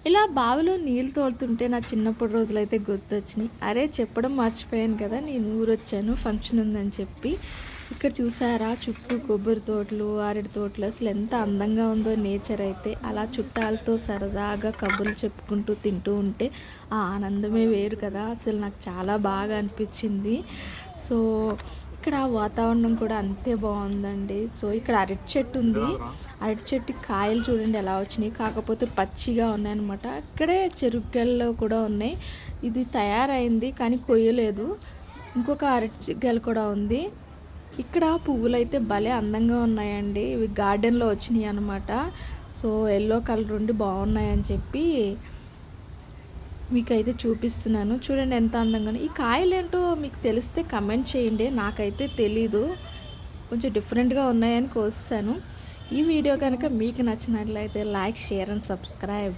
ఇలా బావిలో నీళ్ళు తోలుతుంటే నా చిన్నప్పటి రోజులైతే గుర్తొచ్చినాయి. అరే! చెప్పడం మర్చిపోయాను కదా! నేను ఊరొచ్చాను ఫంక్షన్ ఉందని చెప్పి. ఇక్కడ చూసారా చుట్టూ కొబ్బరి తోటలు, అరటి తోటలు అసలెంత అందంగా ఉందో నేచర్ అయితే. అలా చుట్టాలతో సరదాగా కబుర్లు చెప్పుకుంటూ తింటూ ఉంటే ఆ ఆనందమే వేరు కదా! అసలు నాకు చాలా బాగా అనిపిచ్చింది. సో, ఇక్కడ వాతావరణం కూడా అంతే బావుందండి. సో, ఇక్కడ అరటి చెట్టు ఉంది. అరటి చెట్టుకి కాయలు చూడండి ఎలా వచ్చినాయి. కాకపోతే పచ్చిగా ఉన్నాయన్నమాట. ఇక్కడే చెరుకు కూడా ఉన్నాయి. ఇది తయారైంది కానీ కొయ్యలేదు. ఇంకొక అరటి గెల కూడా ఉంది. ఇక్కడ పువ్వులైతే భలే అందంగా ఉన్నాయండి. ఇవి గార్డెన్‌లో వచ్చినియన్నమాట. సో, యెల్లో కలర్ ఉండి బావున్నాయని చెప్పి మీకైతే చూపిస్తున్నాను. చూడండి ఎంత అందంగా ఈ కాయలేంటో మీకు తెలిస్తే కమెంట్ చేయండి. నాకైతే తెలీదు. కొంచెం డిఫరెంట్‌గా ఉన్నాయని కోసేసాను. ఈ వీడియో కనుక మీకు నచ్చినట్లయితే లైక్, షేర్ అండ్ సబ్స్క్రైబ్.